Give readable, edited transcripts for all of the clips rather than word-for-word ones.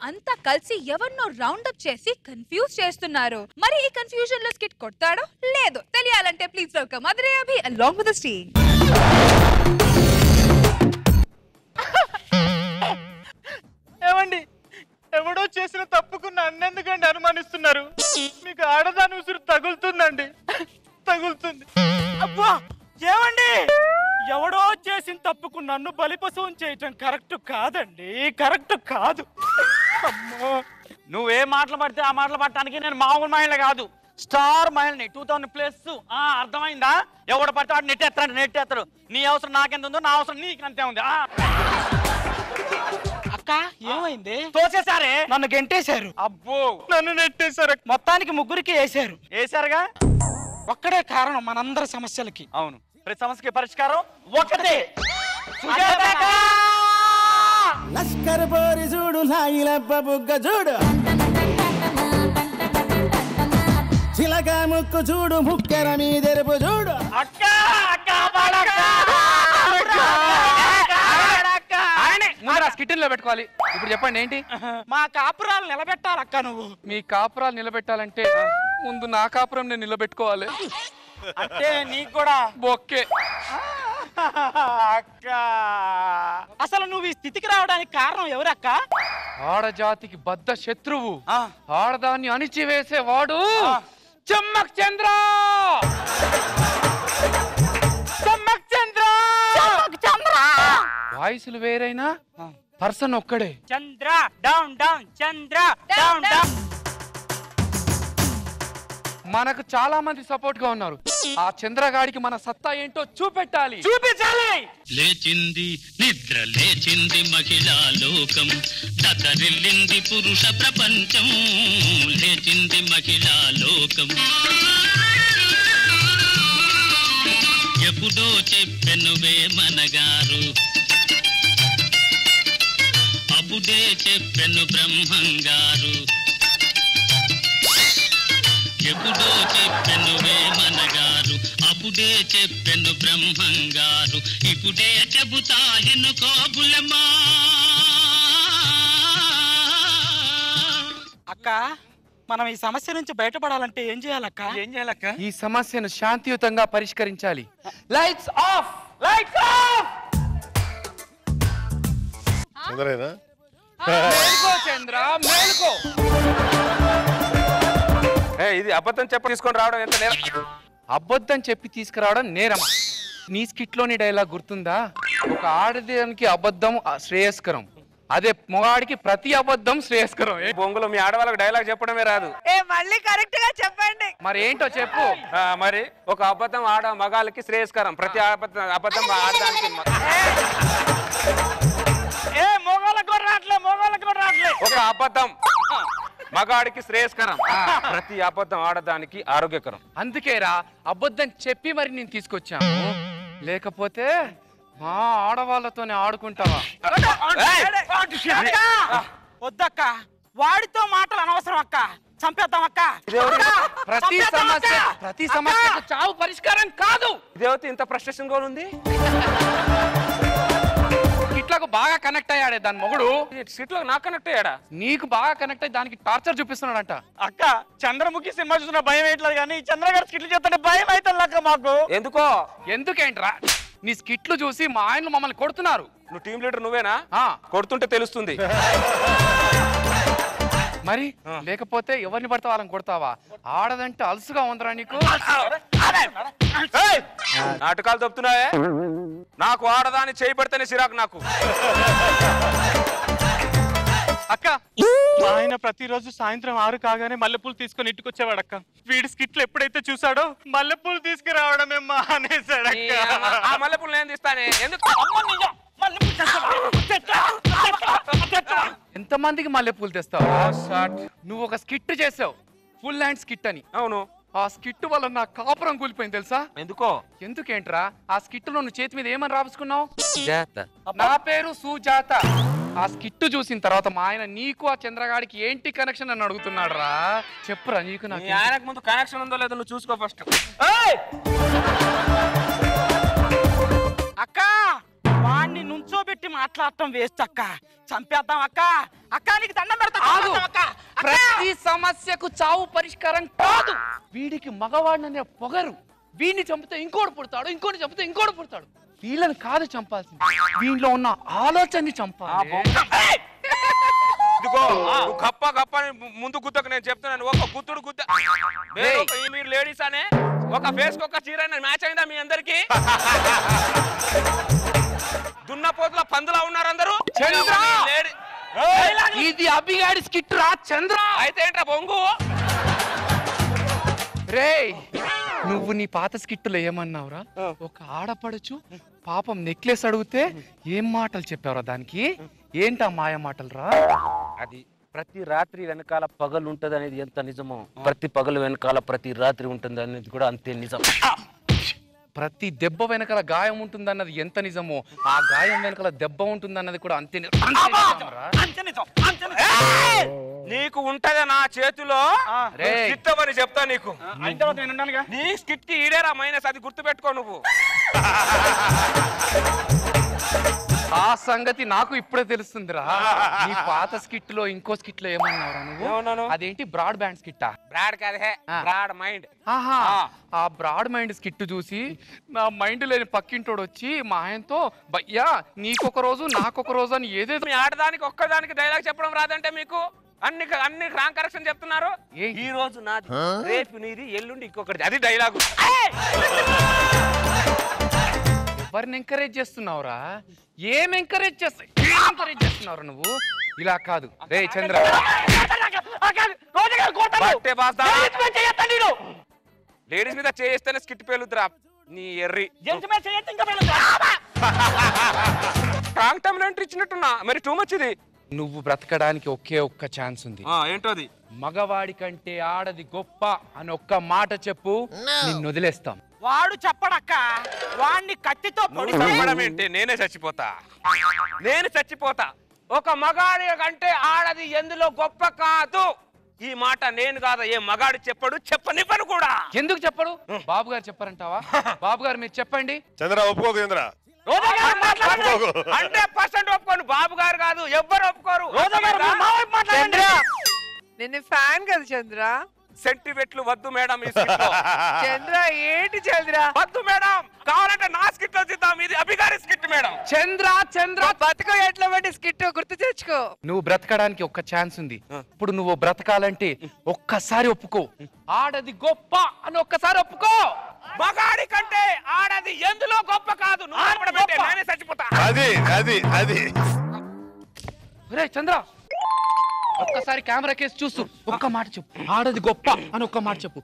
అంతా కలిసి ఎవరినో రౌండప్ చేసి కన్ఫ్యూజ్ చేస్తున్నారు. మరి ఈ కన్ఫ్యూజన్ లో స్కిట్ కొడతాడో లేదో తెలియాలంటే please welcome Adhire Abhi along with the team. ఏమండి, ఎవడో చేసిన తప్పుకు నన్నెందుకండి అనుమానిస్తున్నారు? మీకు ఆడదాని ఉసురు తగులుతుందండి, తగులుతుంది. అబ్బా ఏమండి, ఎవడో చేసిన తప్పుకు నన్ను బలిపశువుని చేయటం కరెక్ట్ కాదండి, కరెక్ట్ కాదు. అమ్మో, నువ్వే మాటలు పడితే ఆ మాటలు పడటానికి నేను మామూలు మహిళ కాదు, స్టార్ మహిళని. 2000+ అర్థమైందా? ఎవడు పడితే వాడు నెట్టేస్తాడు. నీ అవసరం నాకెంత ఉందో నా అవసరం నీకు అంతే ఉంది. అక్క ఏమైంది? తోసేసారే, నన్ను గెంటేశారు. అబ్బో, నన్ను నెట్టేశారు. మొత్తానికి ముగ్గురికి వేసారుగా. ఒక్కడే కారణం మనందరి సమస్యలకి. అవును, ప్రతి సమస్యకి పరిష్కారం ఒకటే. లష్కర్ పోరి చూడు, లాయిలబ్బ బుగ్గ చూడు, చిలక ముక్కు చూడు, ముక్కెర మీదెరుపు చూడు. స్కిట్టిన్లో పెట్టుకోవాలి. ఇప్పుడు చెప్పండి ఏంటి? మా కాపురాలు నిలబెట్టాలక్క. నువ్వు మీ కాపురాలు నిలబెట్టాలంటే ముందు నా కాపురం నేను నిలబెట్టుకోవాలి. అంటే నీకు కూడా బొక్కే. అక్క, అసలు నువ్వు ఈ స్థితికి రావడానికి కారణం ఎవరక్క? ఆడజాతికి బద్ద శత్రువు, ఆడదాన్ని అణిచివేసేవాడు చమ్మక్ చంద్ర. వాయిస్లు వేరైనా పర్సన్ ఒక్కడే. చంద్ర డౌన్ డౌన్, చంద్ర డౌన్ డౌన్. మనకు చాలా మంది సపోర్ట్ గా ఉన్నారు. ఆ చంద్రగాడికి మన సత్తా ఏంటో చూపించాలి. లేచింది నిద్ర, లేచింది మహిళా లోకం, దతరిల్లింది పురుష ప్రపంచం, లేచింది మహిళా లోకం. ఎప్పుడో చెప్పెను వేమనగారు, అప్పుడే చెప్పెను బ్రహ్మంగారు. ఎప్పుడో చెప్పెను వేమనగారు, అప్పుడే చెప్పెను బ్రహ్మంగారు, ఇప్పుడే చెబుతా ఎన్నుకోబులమా. అక్క, మనం ఈ సమస్య నుంచి బయటపడాలంటే ఏం చేయాలక్క? ఈ సమస్యను శాంతియుతంగా పరిష్కరించాలి. Lights off, lights off. చంద్రేనా? మేలుకో చంద్ర, మేలుకో. ఇది అబద్ధం చెప్పి తీసుకొని రావడం ఎంత నేరం? అబద్ధం చెప్పి తీసుకురావడం నేరం. నీ స్కిట్ లోని డైలాగ్ గుర్తుందా? ఒక ఆడదానికి అబద్ధం శ్రేయస్కరం, అదే మొగాడికి ప్రతి అబద్ధం శ్రేయస్కరం. బొంగులో మీ ఆడవాళ్ళకి డైలాగ్ చెప్పడమే రాదు. మళ్ళీ కరెక్ట్ గా చెప్పండి. మరి ఏంటో చెప్పు. మరి ఒక అబద్ధం మగాళ్ళకి శ్రేయస్కరం, ప్రతి అబద్ధం ఆడదానికి. ఒక అబద్ధం మగాడికి శ్రేయస్కరం, ప్రతి అబద్ధం ఆడదానికి ఆరోగ్యకరం. అందుకేరా అబద్ధం చెప్పి మరి నేను తీసుకొచ్చాను. లేకపోతే మా ఆడవాళ్ళతోనే ఆడుకుంటావా? వద్దక్క, వాడితో మాటలు అనవసరం అక్క, చంపేద్దాం అక్క. ప్రతి సమస్యకు చావు పరిష్కారం కాదు. ఇదేవతి ఇంత ఫ్రస్ట్రేషన్ గా ఉంది. ఇట్లాకు బాగా కనెక్ట్ అయ్యాడే దాని మొగుడు. సీట్లో నాకు కనెక్ట్ అయ్యాడా? నీకు బాగా కనెక్ట్ అయ్యి దానికి టార్చర్ చూపిస్తున్నాడంట. అక్క, చంద్రముఖి సినిమా చూసిన భయం వేయట్లేదు, కానీ చంద్రగారు స్కిట్లు చేస్తుంటే భయం అవుతుంది అక్క మాకు. ఎందుకో? ఎందుకేంట్రా? నీ స్కిట్లు చూసి మా ఆయనలు మమ్మల్ని కొడుతున్నారు. నువ్వు టీం లీడర్ నువ్వేనా? కొడుతుంటే తెలుస్తుంది. మరి లేకపోతే ఎవరిని పడతా వాళ్ళని కొడతావా? ఆడదంటే అలసుగా ఉందరా నీకు? నాటకాలు తప్పుతున్నాయే. నాకు ఆడదాన్ని చేయబడితేనే సిరాకు నాకు. అక్క, ఆయన ప్రతిరోజు సాయంత్రం 6 కాగానే మల్లెపూలు తీసుకొని ఇంటికొచ్చేవాడు అక్క. వీడి స్కిట్లు ఎప్పుడైతే చూసాడో మల్లెపూలు తీసుకురావడమే మానేశాడు అక్క. ఆ మల్లెపూలు నేను తీస్తానే. ఎందుకు? ఎంతమందికి మల్లెపూలు తెస్తావు? నువ్వు ఒక స్కిట్ చేసావు, ఫుల్ హ్యాండ్ స్కిట్ అని. అవును. ఆ స్కిట్ వల్ల నా కాపురం కూలిపోయింది తెలుసా? ఎందుకో? ఎందుకేంట్రా? ఆ స్కిట్ లో నువ్వు చేతి మీద ఏమని రాసుకున్నావు? జాత. నా పేరు సుజాత. ఆ స్కిట్ చూసిన తర్వాత మా ఆయన నీకు ఆ చంద్రగాడికి ఏంటి కనెక్షన్ అని అడుగుతున్నాడు రా. చెప్పురా నీకు. నాకు ఆయనకు ముందు కనెక్షన్ ఉందో లేదో నువ్వు చూసుకో ఫస్ట్. అక్క, వాడిని నుంచోబెట్టి మాట్లాడటం వేస్ట్ అక్క. చంపేద్దాం అక్క. అక్క నీకు దండం పెడతా. ఆగు. అక్క ప్రతి సమస్యకు చావు పరిష్కారం కాదు. వీడికి మగవాడిననే పొగరు. వీడిని చంపితే ఇంకోటి పుడతాడు, ఇంకోటి చంపితే ఇంకోటి పుడతాడు. వీళ్ళని కాదు చంపాల్సింది, వీళ్ళలో ఉన్న ఆలోచనని చంపాలి. ఇదిగో నువ్వు గప్ప గప్ప అని ముందు గుద్దకు నేను చెప్తున్నాను. ఒక గుత్తుడు గుద్ద మీరు లేడీస్ అనే ఒక ఫేస్ ఒక చీర మ్యాచ్ అయిందా మీ అందరికి? దున్నపోతుల పందులా ఉన్నారు అందరూ. చంద్ర! ఇది అభిగాడి స్కిట్ రా చంద్ర. అయితే ఏంట్రా బొంగు? రేయ్, నువ్వు నీ పాత స్కిట్టులో ఏమన్నావురా? ఒక ఆడపడుచు పాపం నెక్లెస్ అడిగితే ఏం మాటలు చెప్పావురా దానికి? ఏంటా మాయ మాటలు రా? అది ప్రతి రాత్రి వెనకాల పగలు ఉంటది అనేది ఎంత నిజమో, ప్రతి పగలు వెనకాల ప్రతి రాత్రి ఉంటుంది అనేది కూడా అంతే నిజం. ప్రతి దెబ్బ వెనకాల గాయం ఉంటుందన్నది ఎంత నిజమో, ఆ గాయం వెనకాల దెబ్బ ఉంటుందన్నది కూడా అంతే నీకు ఉంటది నా చేతిలో చిత్తమని చెప్తా నీకు. నీ స్కిట్ కి ఈడేరా మైనస్, అది గుర్తు పెట్టుకో నువ్వు. ఆ సంగతి నాకు ఇప్పుడే తెలుస్తుందిరా. నీ పాత స్కిట్ లో ఇంకో స్కిట్ లో ఏమన్నావురా నువ్వు? అదేంటి బ్రాడ్ బ్యాండ్ స్కిట్టా? బ్రాడ్ కాదే, బ్రాడ్ మైండ్. ఆహా, ఆ బ్రాడ్ మైండ్ స్కిట్ చూసి నా మైండ్ లేని పక్కింటోడు వచ్చి మా ఆయనతో భయ్యా నీకొక రోజు నాకొక రోజు అని ఏదేదో. మీ ఆడదానికి ఒక్కదానికి డైలాగ్ చెప్పడం రాదంటే మీకు అన్ని రాంగ్ కరెక్షన్ చెప్తున్నారు. ఈ రోజు నాది, రేపు నీది, ఎల్లుండి ఇంకొకటి, అది డైలాగు. ఎవరిని ఎంకరేజ్ చేస్తున్నావురా? ఏం ఎంకరేజ్ చేస్తున్నావురా నువ్వు? ఇలా కాదు రే చంద్ర. లేడీస్ మీద చేస్తేనే స్కిట్ పేలుద్రా నీ ఎర్రి. స్ట్రాంగ్ టైం ఎంట్రీ ఇచ్చినట్టున్నా, మరి టూ మచ్ ఇది. నువ్వు బ్రతకడానికి ఒకే ఒక్క ఛాన్స్ ఉంది. ఏంటో అది? మగవాడి కంటే ఆడది గొప్ప అని ఒక్క మాట చెప్పు, నిన్ను వదిలేస్తాం. వాడు చెప్పడక్క, వాడిని కత్తితో పొడిచడం ఏంటి? నేనే చచ్చిపోతా, నేను చచ్చిపోతా. ఒక మగాడి కంటే ఆడది ఎందులో గొప్ప కాదు. ఈ మాట నేను కాదా, ఏ మగాడు చెప్పడు, చెప్పనివ్వను కూడా. ఎందుకు చెప్పడు? బాబు గారు చెప్పారంటావా? బాబు గారు మీరు చెప్పండి. చంద్ర ఒప్పుకోకు. చంద్ర 100% ఒప్పుకోను. బాబు గారు కాదు, ఎవ్వరు ఒప్పుకోరు. నేను ఫ్యాన్ కదా చంద్ర. సెంటిమెంట్లు వద్దు మేడం ఈ చంద్ర. ఏంటి చంద్ర? వద్దు మేడం, కావాలంటే నా స్కిట్ లో చూద్దాం. ఇది అభిగారి స్కిట్ మేడం. చంద్ర బతుకో ఎట్లా పట్టి స్కిట్ గుర్తు తెచ్చుకో. నువ్వు బ్రతకడానికి ఒక్క ఛాన్స్ ఉంది. ఇప్పుడు నువ్వు బ్రతకాలంటే ఒక్కసారి ఒప్పుకో, ఆడది గొప్ప అని ఒక్కసారి ఒప్పుకో. మగాడి కంటే ఆడది ఎందులో గొప్ప కాదు. నేనే చచ్చిపోతా. అది రే చంద్ర, ఒక్కసారి కెమెరా కేసు చూస్తూ ఒక్క మాట చెప్పు, ఆడది గొప్ప అని ఒక్క మాట చెప్పు.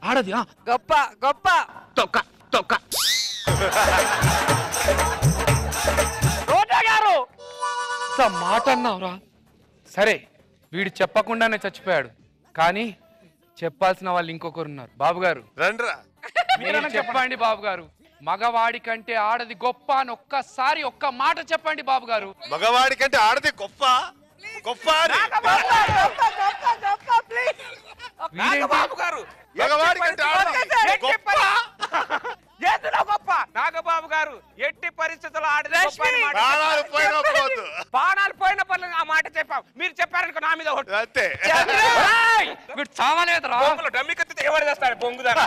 ఆడది గొప్ప గొప్ప తొక్క తొక్క. మాట అన్నావురా. సరే, వీడు చెప్పకుండానే చచ్చిపోయాడు, కానీ చెప్పాల్సిన వాళ్ళు ఇంకొకరు ఉన్నారు. బాబు గారు రండ్రా, చెప్పండి బాబు గారు. మగవాడి కంటే ఆడది గొప్ప అని ఒక్కసారి ఒక్క మాట చెప్పండి బాబు గారు. మగవాడి కంటే ఆడది గొప్ప గొప్ప బాబు గారు. మగవాడి కంటే ఆడది గొప్ప. నాగబాబు గారు ఎట్టి పరిస్థితుల్లో ఆడది ప్రాణాలు పోయిన పర్లేదు ఆ మాట చెప్పాం. మీరు చెప్పారనుకో నా మీద అంతే. వీడు చావలేదురా. డమ్మి కత్తితే ఎవరు చేస్తాడు బొంగుదారా?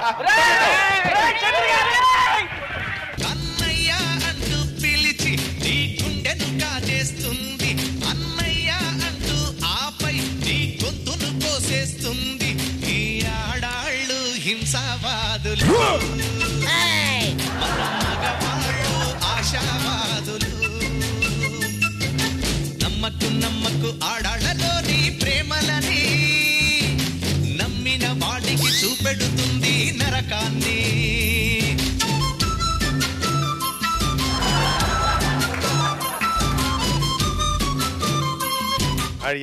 అన్నయ్య అంటూ పిలిచి నీ గుండెను కాజేస్తుంది, అన్నయ్య అంటూ ఆపై నీ గొంతును కోసేస్తుంది. ఈ ఆడాళ్ళు హింసావాదులు, మగవాళ్ళు ఆశావాదులు. నమ్మకు ఆడాళ్ళలోని ప్రేమలని, నమ్మిన వాడికి చూపెడుతుంది నరకాన్ని.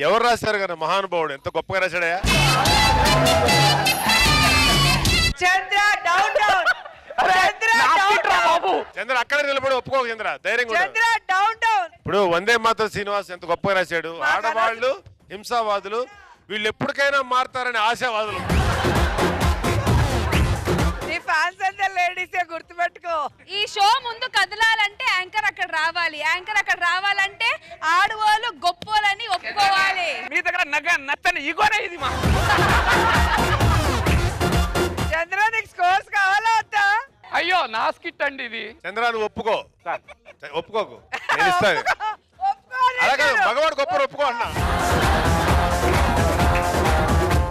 ఎవరు రాశారు కదా మహానుభావుడు, ఎంత గొప్పగా రాశాడయా. చంద్ర డౌన్ డౌన్. చంద్ర అక్కడే నిలబడి ఒప్పుకోకు. చంద్ర ధైర్యంగా చంద్ర డౌన్ డౌన్. ఇప్పుడు వందే మాతరం శ్రీనివాస్ ఎంత గొప్పగా రాశాడు. ఆడవాళ్ళు హింసావాదులు, వీళ్ళు ఎప్పటికైనా మారుతారని ఆశావాదులు. నీ ఫ్యాన్స్ అంటే లేడీసే గుర్తుపెట్టుకో. ఈ షో ముందు కదలాలంటే యాంకర్ అక్కడ రావాలి, యాంకర్ అక్కడ రావాలంటే ఆడవాళ్ళు గొప్పోలని ఒప్పుకోవాలి. మీ దగ్గర నచ్చని ఈగోనే ఇది మా. చంద్ర నీకు స్కోర్స్ కావాలా వద్దా? అయ్యో నా స్కిట్ అండి ఇది. చంద్ర నువ్వు ఒప్పుకో. ఒప్పుకోకు, నేను ఇస్తాను. అలాగే మగవాడు గొప్ప ఒప్పుకో అన్నా.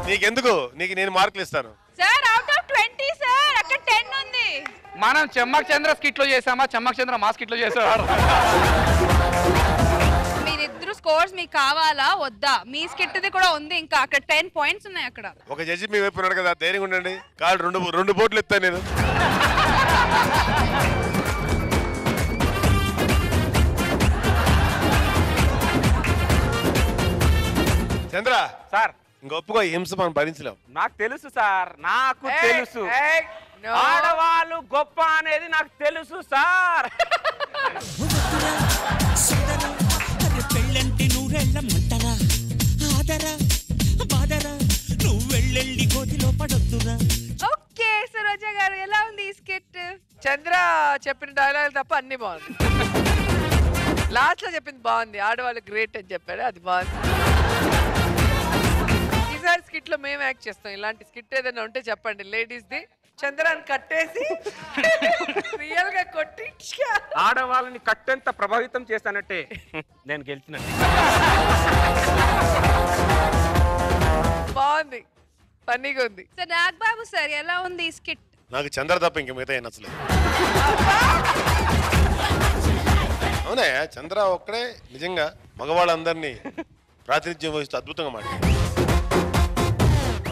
నీకెందుకు, నీకు నేను మార్కులు ఇస్తాను. సార్ అవుట్ ఆఫ్ 20 సార్, అక్కడ 10 ఉంది. మనం చెమ్మక్ చంద్ర స్కిట్ లో చేసామా, చెమ్మక్ చంద్ర మా స్కిట్ లో చేసేవాడు. మీరిద్దరు స్కోర్స్ మీకు కావాలా వద్దా? మీ స్కిట్ ది కూడా ఉంది, ఇంకా అక్కడ 10 పాయింట్స్ ఉన్నాయి. అక్కడ ఒక జడ్జి మీ వైపు ఉన్నాడు కదా, ధైర్యంగా ఉండండి. కాదు రెండు బోట్లు ఎత్తాను నేను. చంద్ర సార్ ఇంక ఒప్పుకో, హింస మనం భరించలేం. నాకు తెలుసు సార్, నాకు తెలుసు. ఆడవాళ్ళు గొప్ప అనేది నాకు తెలుసు సార్. పెళ్ళంటి నూరెళ్ళమంటరా ఆదరా బాదరా నువ్వు వెళ్ళెళ్ళి గోతిలో పడొద్దురా. ఓకే సరోజ గారు, ఎలా ఉంది ఈ స్కిట్? చంద్ర చెప్పిన డైలాగ్ తప్ప అన్ని బాగుంది. లాస్ట్ లో చెప్పింది బాగుంది, ఆడవాళ్ళు గ్రేట్ అని చెప్పాడు, అది బాగుంది. ఈసారి స్కిట్ లో మేము యాక్ట్ చేస్తాం. ఇలాంటి స్కిట్ ఏదైనా ఉంటే చెప్పండి లేడీస్ ది. చంద్రాన్ని కట్టేసి రియల్ గా కొట్టి ఆడవాళ్ళని కట్టెంత ప్రభావితం చేస్తానంటే నేను గెలిచినట్టు. బాగుంది, ఫన్నీగా ఉంది. సార్ నాగబాబు సార్, ఎలా ఉంది ఈ స్కిట్? నాకు చంద్ర తప్ప ఇంక మిగతా ఏం నచ్చలేదు. అవునా, చంద్ర ఒక్కడే నిజంగా మగవాళ్ళందరినీ ప్రాతినిధ్యం వహిస్తూ అద్భుతంగా మాట్లాడు.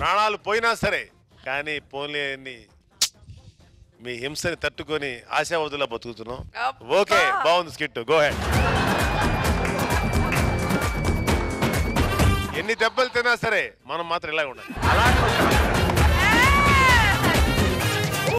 ప్రాణాలు పోయినా సరే కానీ పోలేని మీ హింసని తట్టుకొని ఆశావదులా బతుకుతున్నాం. ఓకే, బాగుంది స్కిట్, గో హెడ్. ఎన్ని దెబ్బలు తిన్నా సరే మనం మాత్రం ఇలాగే ఉండాలి. అలాగే